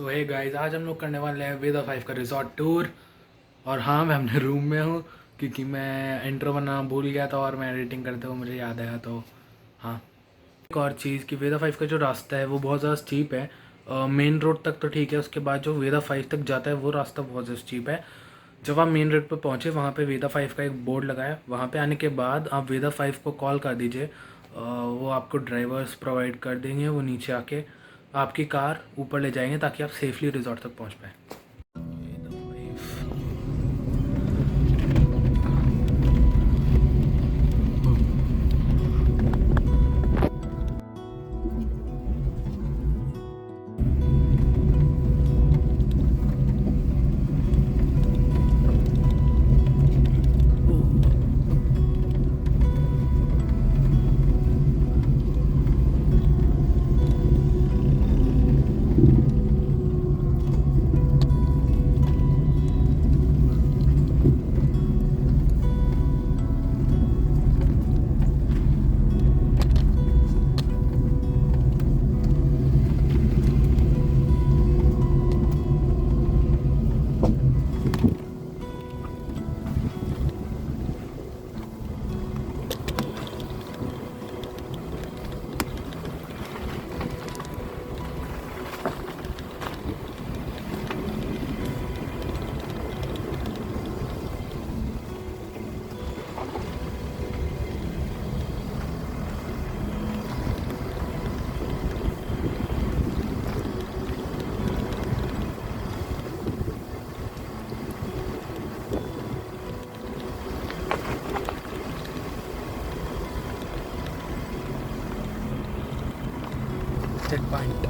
तो hey guys, आज हम लोग करने वाले हैं वेदा 5 का रिजॉर्ट टूर। और हाँ, मैं अपने रूम में हूँ क्योंकि मैं इंट्रो बनाना भूल गया था और मैं एडिटिंग करते हुए मुझे याद आया। तो हाँ, एक और चीज़ कि वेदा 5 का जो रास्ता है वो बहुत ज़्यादा स्टीप है। मेन रोड तक तो ठीक है, उसके बाद जो वेदा 5 तक जाता है वो रास्ता बहुत ज़्यादा स्टीप है। जब आप मेन रोड पर पहुँचे वहाँ पे वेदा 5 का एक बोर्ड लगा है। वहाँ पे आने के बाद आप वेदा 5 को कॉल कर दीजिए। वो आपको ड्राइवर्स प्रोवाइड कर देंगे, वो नीचे आके आपकी कार ऊपर ले जाएंगे ताकि आप सेफली रिजॉर्ट तक पहुँच पाएँ। Check point.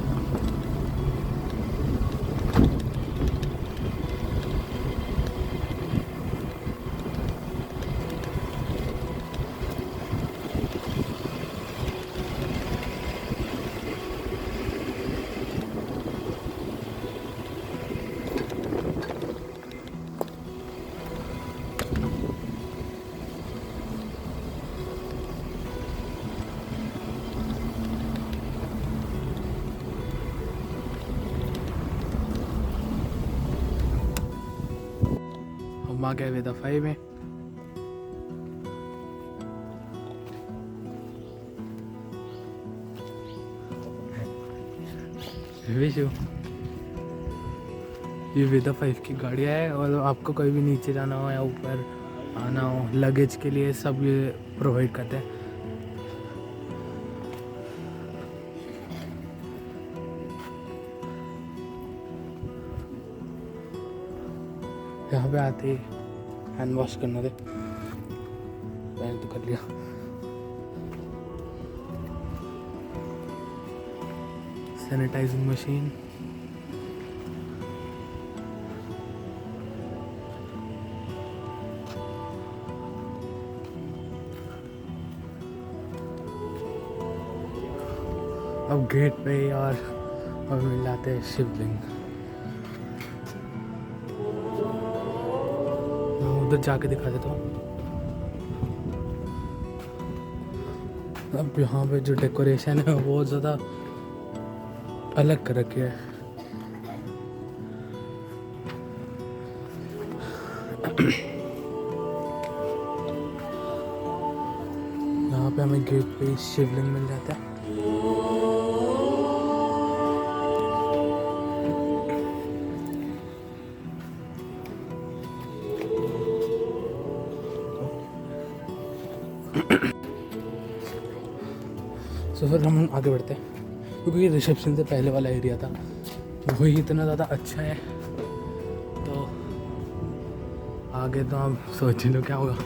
हम आ गए वेदा 5 में। विशु, ये वेदा 5 की गाड़ियाँ है और आपको कहीं भी नीचे जाना हो या ऊपर आना हो, लगेज के लिए सब ये प्रोवाइड करते हैं। यहाँ पे आते ही हैंड वॉश करना थे, मैंने तो कर लिया। सैनिटाइजिंग मशीन, अब गेट पे और मिल जाते हैं शिवलिंग। मैं उधर जाके दिखा देता हूँ। अब यहाँ पे जो डेकोरेशन है वो बहुत ज़्यादा अलग कर रखी है। यहाँ पे हमें गेट पे शिवलिंग मिल जाता है। तो फिर हम आगे बढ़ते हैं क्योंकि ये रिसेप्शन से पहले वाला एरिया था, वही इतना ज़्यादा अच्छा है। तो आगे तो आप सोच लो क्या होगा।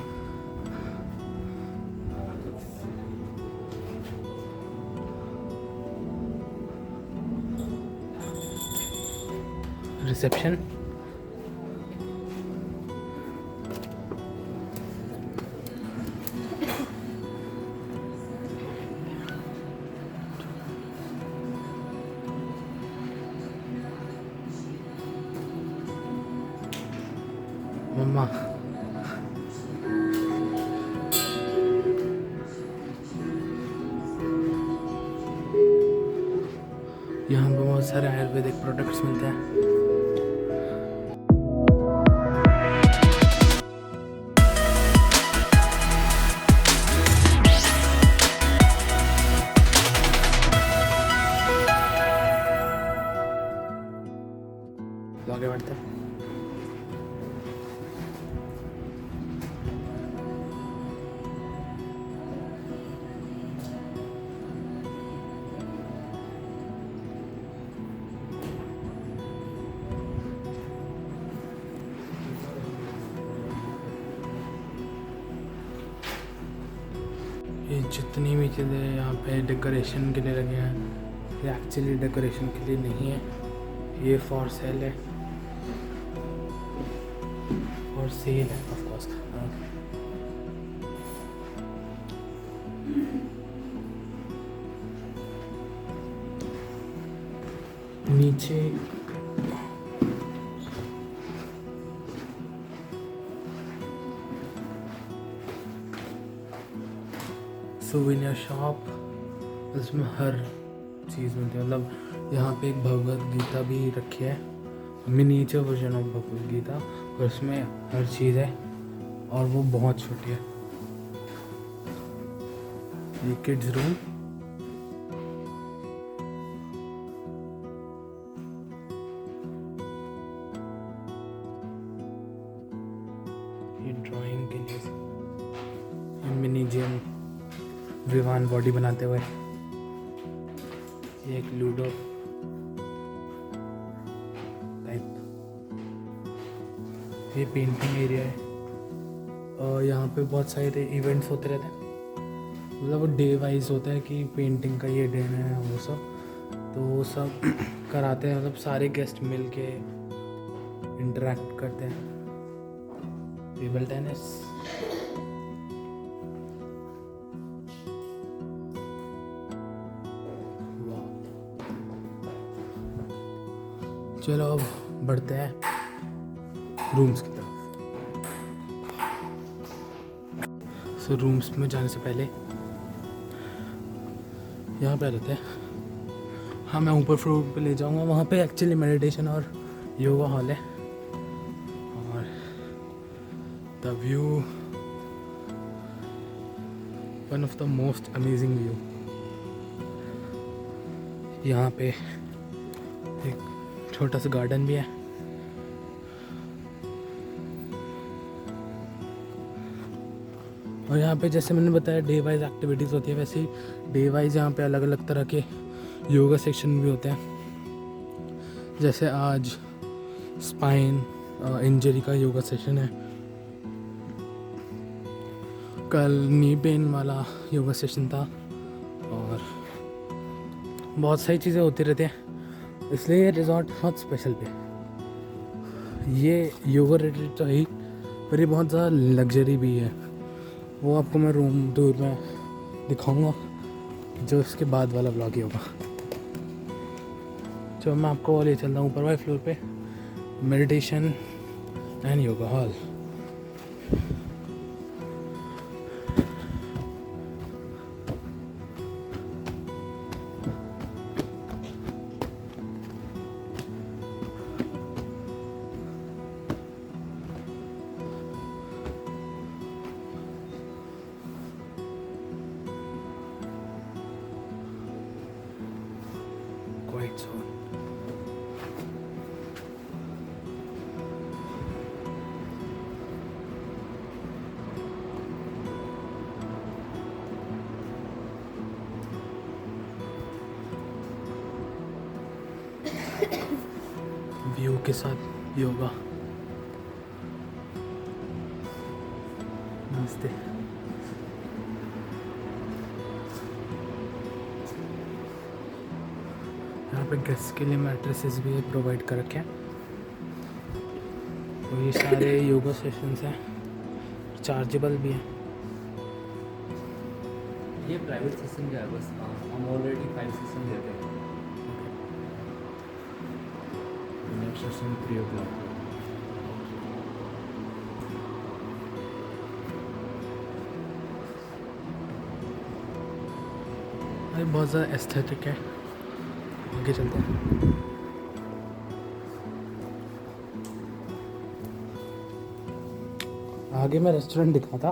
रिसेप्शन, मम्मा यहाँ पे बहुत सारे आयुर्वेदिक प्रोडक्ट्स मिलते हैं। आगे बढ़ते हैं। ये जितनी भी चीज़ें यहाँ पे डेकोरेशन के लिए लगे हैं, ये एक्चुअली डेकोरेशन के लिए नहीं है, ये फॉर सेल है, फॉर सेल है ऑफ कोर्स। नीचे सोवेनियर शॉप, इसमें हर चीज़ मिलती है। मतलब यहाँ पे एक भगवद गीता भी रखी है, miniature version of Bhagavad Gita, और उसमें हर चीज़ है और वो बहुत छोटी है। ये किड्स रूम, ये ड्राइंग के लिए, ये मिनी जिम विवान बॉडी बनाते हुए, ये एक लूडो टाइप, ये पेंटिंग एरिया है। और यहाँ पे बहुत सारे इवेंट्स होते रहते हैं, मतलब वो डे वाइज होता है कि पेंटिंग का ये डे है वो सब, तो वो सब कराते हैं। मतलब सारे गेस्ट मिल के इंटरेक्ट करते हैं। टेबल टेनिस, चलो अब बढ़ते हैं रूम्स की तरफ। सो रूम्स में जाने से पहले यहाँ पे रहते हैं। हाँ, मैं ऊपर फ्लोर पे ले जाऊँगा, वहाँ पे एक्चुअली मेडिटेशन और योगा हॉल है। और the view, one of the most amazing view. यहाँ पे एक छोटा सा गार्डन भी है। और यहाँ पे जैसे मैंने बताया डे वाइज एक्टिविटीज़ होती है, वैसे ही डे वाइज यहाँ पे अलग अलग तरह के योगा सेक्शन भी होते हैं। जैसे आज स्पाइन इंजरी का योगा सेशन है, कल नी पेन वाला योगा सेशन था, और बहुत सारी चीज़ें होती रहती हैं। इसलिए ये रिजॉर्ट बहुत स्पेशल पे, ये योगा रिट्रीट तो ही, पर ये बहुत ज़्यादा लग्जरी भी है। वो आपको मैं रूम टूर में दिखाऊंगा, जो इसके बाद वाला ब्लॉग ही होगा। जो मैं आपको ले चलता हूँ ऊपर वाले फ्लोर पे, meditation and yoga hall. Quiet zone. View के साथ योगा। नमस्ते। यहाँ पे गेस्ट के लिए मैट्रेसेस भी प्रोवाइड कर रखे हैं। और ये सारे योगा सेशंस हैं, चार्जेबल भी हैं। ये प्राइवेट सेशन का है बस, हम ऑलरेडी 5 सेशन देते हैं। Next session 3 o'clock। अरे बहुत ज़्यादा एस्थेटिक है, आगे चलते हैं। आगे मैं रेस्टोरेंट दिखा था,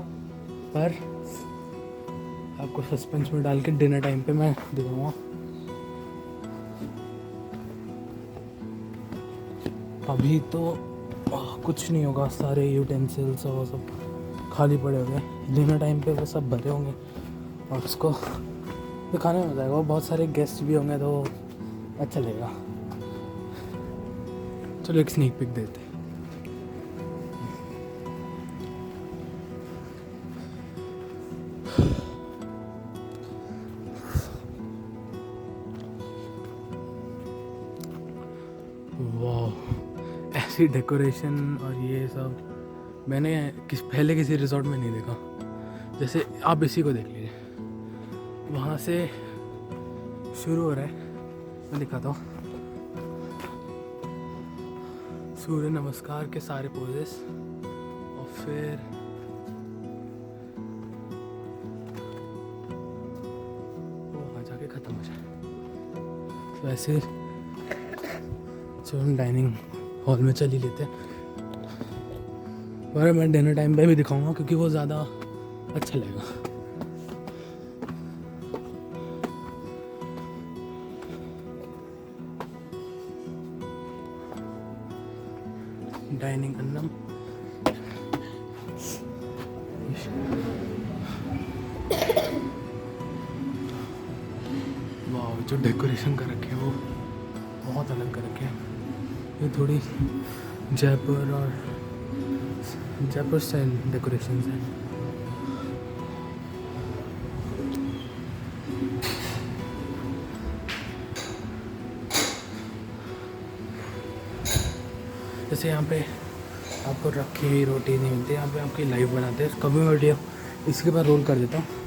पर आपको सस्पेंस में डाल के डिनर टाइम पे मैं दिखाऊंगा। अभी तो कुछ नहीं होगा, सारे यूटेंसिल्स और सब खाली पड़े होंगे। डिनर टाइम पे वो सब भरे होंगे और उसको दिखाने में मजा आएगा। बहुत सारे गेस्ट भी होंगे तो अच्छा लगेगा। चलो एक स्नीक पिक देते हैं। वाह, ऐसी डेकोरेशन और ये सब मैंने पहले किसी रिजॉर्ट में नहीं देखा। जैसे आप इसी को देख लीजिए, वहाँ से शुरू हो रहा है, मैं दिखाता हूँ। सूर्य नमस्कार के सारे पोजेस और फिर वो वहाँ जाके ख़त्म हो जाए। तो ऐसे चलो हम डाइनिंग हॉल में चल ही लेते हैं, पर मैं डिनर टाइम पे भी दिखाऊंगा क्योंकि वो ज़्यादा अच्छा लगेगा। डाइनिंग अन्नम, वाह जो डेकोरेशन कर रखे हैं वो बहुत अलग कर रखे हैं। ये थोड़ी जयपुर स्टाइल डेकोरेशन है। जैसे यहाँ पे आपको रखी हुई रोटी नहीं मिलती, यहाँ पे आपकी लाइव बनाते हैं। कभी मैं वीडियो इसके बाद रोल कर देता हूँ।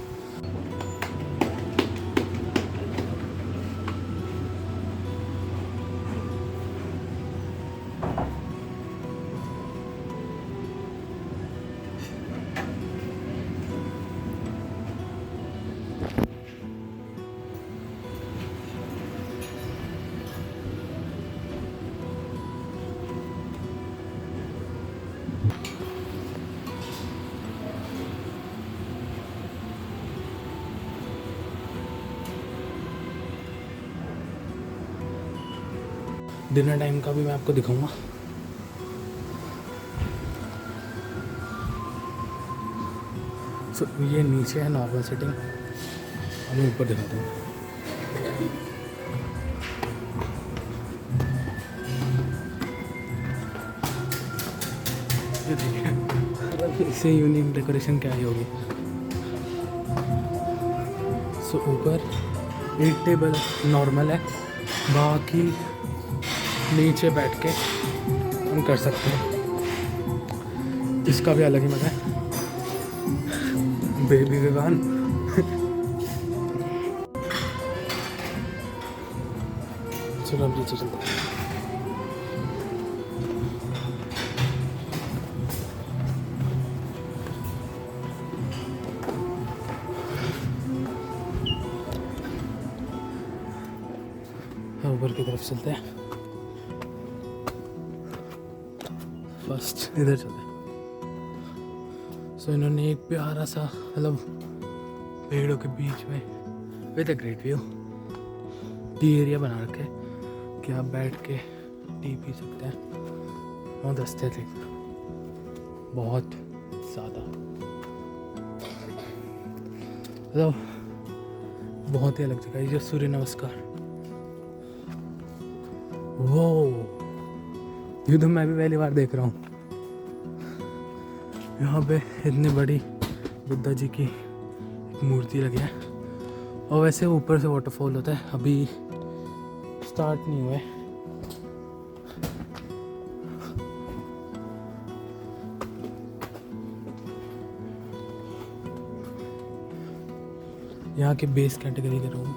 डिनर टाइम का भी मैं आपको दिखाऊंगा। ये नीचे है नॉर्मल सेटिंग, और मैं ऊपर दिखाता हूँ। ये देखिए, इससे यूनिक डेकोरेशन क्या ही होगी। ऊपर एक टेबल नॉर्मल है, बाकी नीचे बैठ के हम कर सकते हैं। इसका भी अलग ही मजा है। बेबी विवान चलो अब नीचे चलते हैं। ऊपर की तरफ चलते हैं। फर्स्ट इधर चलते हैं। सो इन्होंने एक प्यारा सा मतलब पेड़ों के बीच में with a great view T area बना रखे कि आप बैठ के टी पी सकते हैं। बहुत एस्थेटिक, बहुत ज़्यादा मतलब बहुत ही अलग जगह है। जो सूर्य नमस्कार, वो ये तो मैं भी पहली बार देख रहा हूँ। यहाँ पे इतनी बड़ी बुद्धा जी की एक मूर्ति लगी है, और वैसे ऊपर से वाटरफॉल होता है। अभी स्टार्ट नहीं हुआ है। यहाँ के बेस कैटेगरी के रूम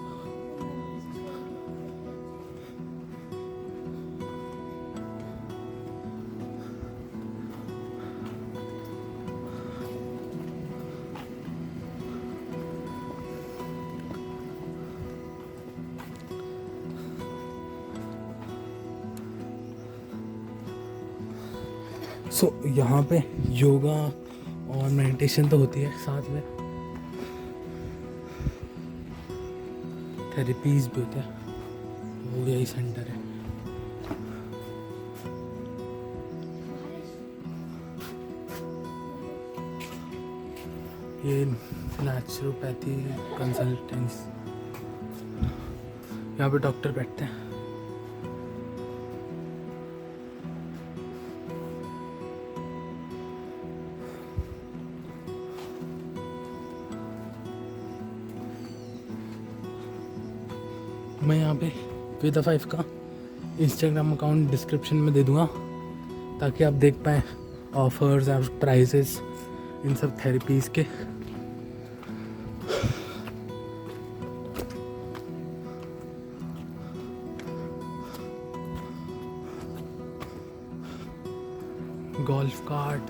सो यहाँ पे योगा और मेडिटेशन तो होती है, साथ में थेरेपीज भी होते हैं। वो यही सेंटर है। ये नेचुरोपैथी कंसल्टेंट्स, यहाँ पे डॉक्टर बैठते हैं। मैं यहाँ पे वेदा 5 का इंस्टाग्राम अकाउंट डिस्क्रिप्शन में दे दूँगा, ताकि आप देख पाएँ ऑफर्स और प्राइसेस इन सब थेरेपीज़ के। गोल्फ कार्ट,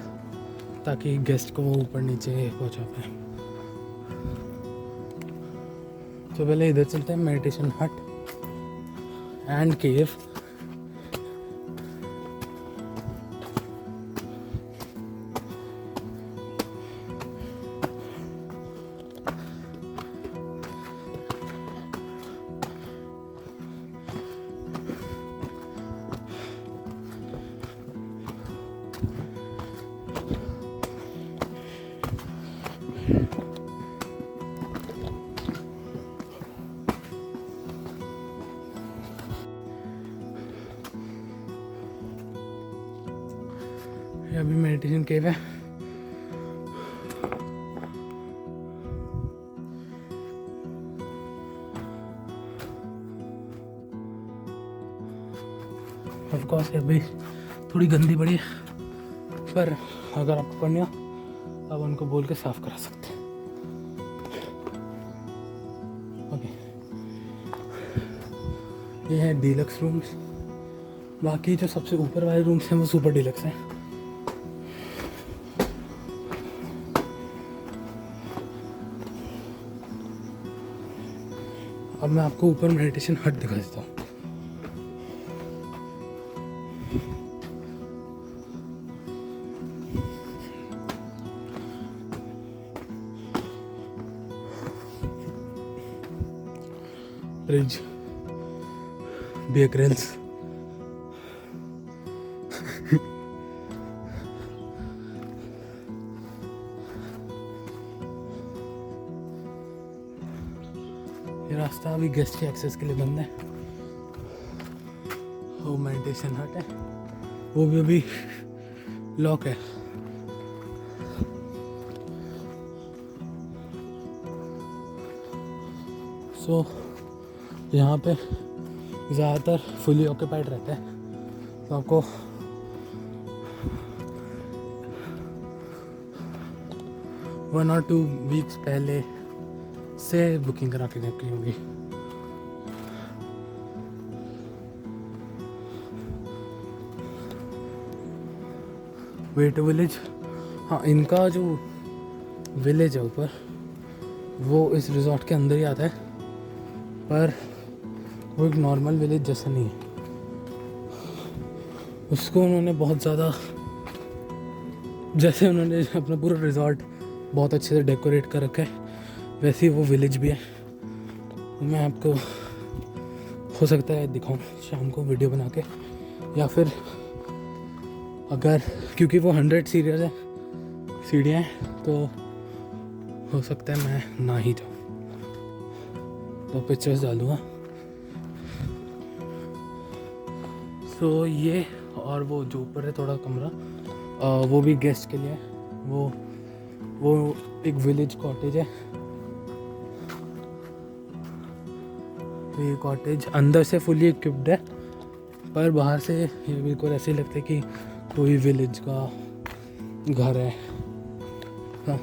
ताकि गेस्ट को वो ऊपर नीचे पहुँचा पाए। तो पहले इधर चलते हैं, मेडिटेशन हट एंड केव। ये अभी मेडिटेशन केव है। ऑफ कोर्स ये अभी थोड़ी गंदी पड़ी है, पर अगर आपको करनी हो आप उनको बोल के साफ करा सकते हैं। ओके, ये है डीलक्स रूम्स। बाकी जो सबसे ऊपर वाले रूम्स हैं वो सुपर डीलक्स हैं। अब मैं आपको ऊपर मेडिटेशन हट दिखा देता हूँ। फ्रिज, बियर ग्रिल्स, ये रास्ता अभी गेस्ट के एक्सेस के लिए बंद है। वो मेडिटेशन हट है, वो भी अभी लॉक है। सो यहाँ पे ज़्यादातर फुली ऑक्यूपाइड रहता है, तो आपको वन और 2 वीक्स पहले से बुकिंग करा के रखी होगी। वेट विलेज, हाँ इनका जो विलेज है ऊपर वो इस रिजॉर्ट के अंदर ही आता है, पर वो एक नॉर्मल विलेज जैसा नहीं है। उसको उन्होंने बहुत ज़्यादा, जैसे उन्होंने अपना पूरा रिजॉर्ट बहुत अच्छे से डेकोरेट कर रखा है, वैसे ही वो विलेज भी है। मैं आपको हो सकता है दिखाऊं शाम को वीडियो बना के, या फिर अगर, क्योंकि वो 100 सीढ़ियाँ हैं तो हो सकता है मैं ना ही जाऊँ, तो पिक्चर्स डालूँगा। सो ये और वो जो ऊपर है थोड़ा कमरा, वो भी गेस्ट के लिए है। वो एक विलेज कॉटेज है। तो ये कॉटेज अंदर से फुली इक्विप्ड है, पर बाहर से ये बिल्कुल ऐसे लगता है कि कोई विलेज का घर है। हाँ।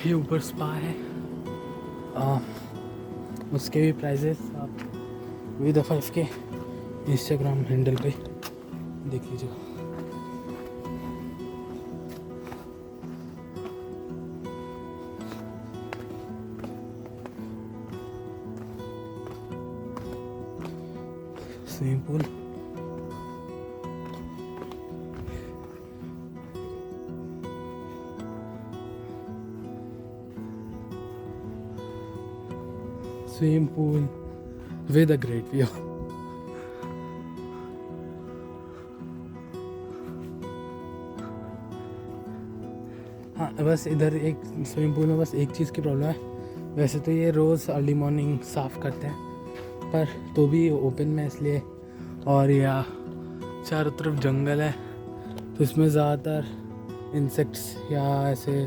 ये ऊपर स्पा है, उसके भी प्राइजेस आप वेदा 5 के इंस्टाग्राम हैंडल पे देख लीजिएगा। Swimming pool, swimming pool with a great view. हाँ, बस इधर एक स्विमिंग पूल में बस एक चीज़ की प्रॉब्लम है। वैसे तो ये रोज़ अर्ली मॉर्निंग साफ़ करते हैं, पर तो भी ओपन में इसलिए, और या चारों तरफ जंगल है तो इसमें ज़्यादातर इंसेक्ट्स या ऐसे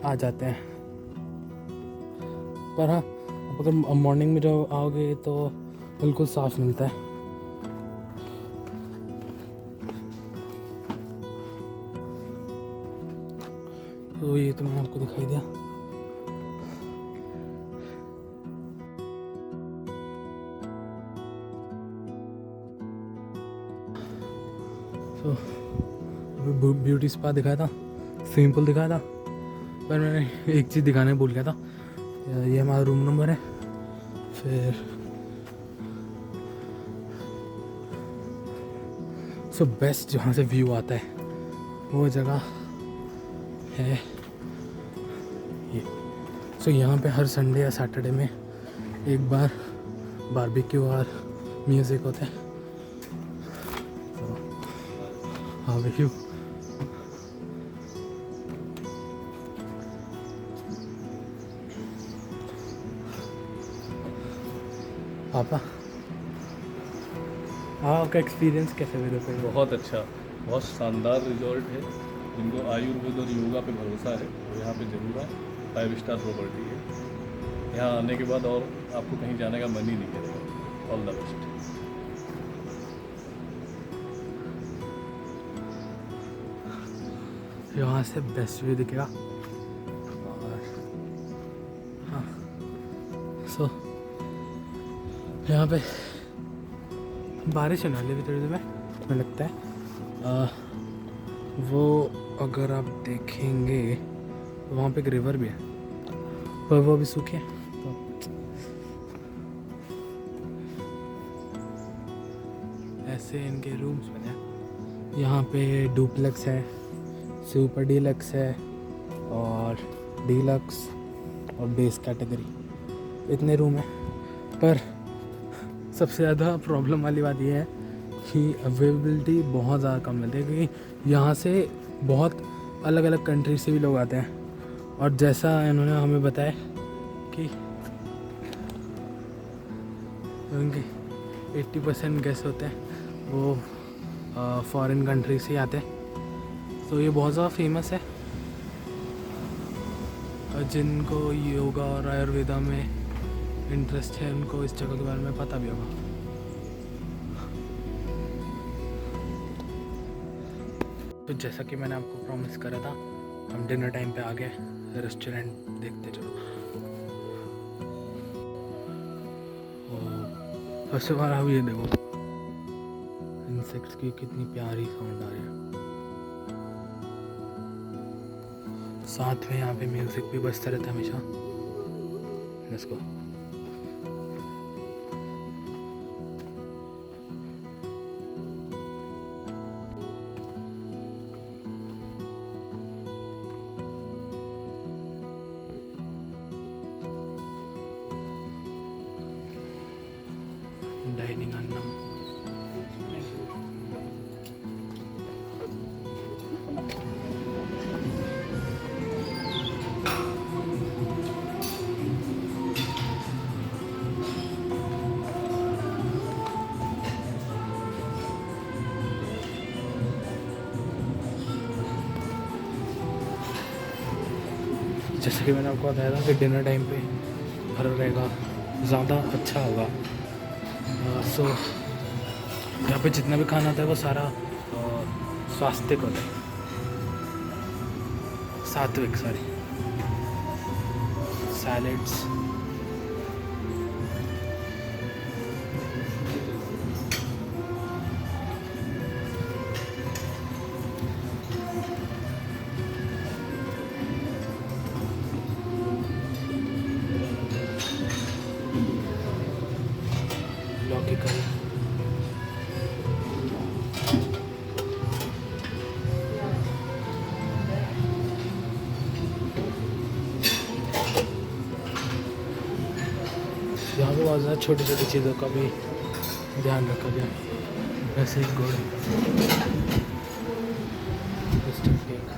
आ जाते हैं। पर हाँ, अगर मॉर्निंग में जो आओगे तो बिल्कुल साफ़ मिलता है। तो ये तो मैंने आपको दिखाई दिया। तो अभी ब्यूटी स्पा दिखाया था, स्विमिंग पूल दिखाया था, पर मैंने एक चीज़ दिखाने भूल गया था। ये हमारा रूम नंबर है। फिर सो बेस्ट जहाँ से व्यू आता है वो जगह है ये। सो यहाँ पे हर संडे या सैटरडे में एक बार बारबेक्यू और म्यूज़िक होता है। बारबेक्यू पापा, आपका एक्सपीरियंस कैसे मेरे पे? बहुत अच्छा, बहुत शानदार रिजॉर्ट है। जिनको आयुर्वेद और योगा पे भरोसा है वो यहाँ पे जरूर आए। 5 स्टार प्रॉपर्टी है। यहाँ आने के बाद और आपको कहीं जाने का मन ही नहीं करेगा। All the best. यहाँ से बेस्ट व्यू दिखेगा। और हाँ, सो यहाँ पे बारिश होने वाली है थोड़ी देर में, हमें लगता है। वो अगर आप देखेंगे तो वहाँ पे एक रिवर भी है, पर वो अभी सूखे है। तो ऐसे इनके रूम्स बने हैं। यहाँ पे डुप्लेक्स है, सुपर डीलक्स है और डीलक्स और बेस कैटेगरी, इतने रूम हैं। पर सबसे ज़्यादा प्रॉब्लम वाली बात यह है कि अवेलेबिलिटी बहुत ज़्यादा कम मिलती है, क्योंकि यहाँ से बहुत अलग अलग कंट्री से भी लोग आते हैं। और जैसा इन्होंने हमें बताया कि उनके 80% गेस्ट होते हैं वो फॉरेन कंट्री से आते हैं। तो ये बहुत ज़्यादा फेमस है। और जिनको योगा और आयुर्वेदा में इंटरेस्ट है उनको इस जगह के बारे में पता भी होगा। तो जैसा कि मैंने आपको प्रॉमिस करा था, हम डिनर टाइम पे आ गए। रेस्टोरेंट देखते चलो। सबसे बार अब ये देखो इंसेक्ट्स की कितनी प्यारी साउंड आ रही है। साथ में यहाँ पे म्यूजिक भी बजता रहता है हमेशा। Let's go. डाइनिंग अन्नम। जैसे कि मैंने आपको बताया था कि डिनर टाइम पे भरा रहेगा, ज़्यादा अच्छा होगा। सो यहाँ पे जितना भी खाना आता है वो सारा स्वास्थ्यिक होता है, सात्विक, सॉरी, सैलेड्स। की करी। यहाँ पे बहुत ज़्यादा छोटी छोटी चीज़ों का भी ध्यान रखा गया, वैसे ही गुड़, क्रिस्टल केक।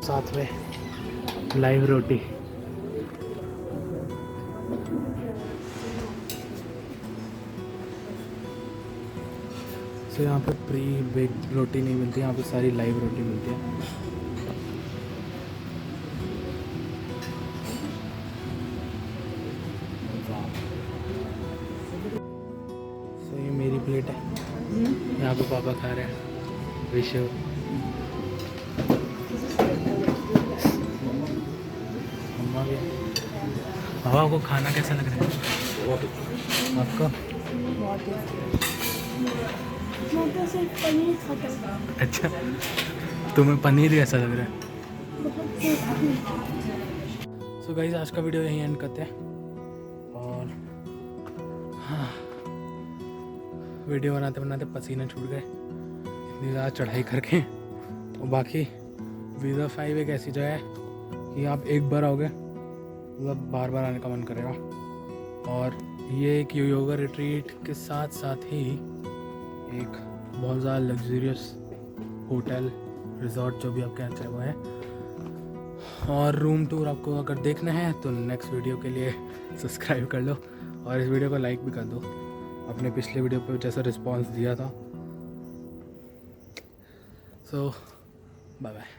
साथ में लाइव रोटी। तो यहाँ पे प्री बेक्ड रोटी नहीं मिलती, यहाँ पे सारी लाइव रोटी मिलती है। तो ये मेरी प्लेट है, यहाँ पे पापा खा रहे हैं, विशु। हवा को खाना कैसा लग रहा है आपको? मैं तो सिर्फ पनीर खाता हूँ। अच्छा, तुम्हें पनीर कैसा लग रहा है? बहुत टेस्टी। सो गाइस, आज का वीडियो यहीं एंड करते हैं। और हाँ, वीडियो बनाते बनाते पसीने छूट गए इतनी ज़्यादा चढ़ाई करके। और बाकी वीज़ा 5 एक ऐसी जगह है कि आप एक बार आओगे मतलब बार बार आने का मन करेगा। और ये एक योगा रिट्रीट के साथ साथ ही एक बहुत ज़्यादा लग्जरियस होटल रिजॉर्ट, जो भी आप कहना चाहे वो है। और रूम टूर आपको अगर देखना है तो नेक्स्ट वीडियो के लिए सब्सक्राइब कर लो और इस वीडियो को लाइक भी कर दो, अपने पिछले वीडियो पे जैसा रिस्पांस दिया था। सो बाय बाय।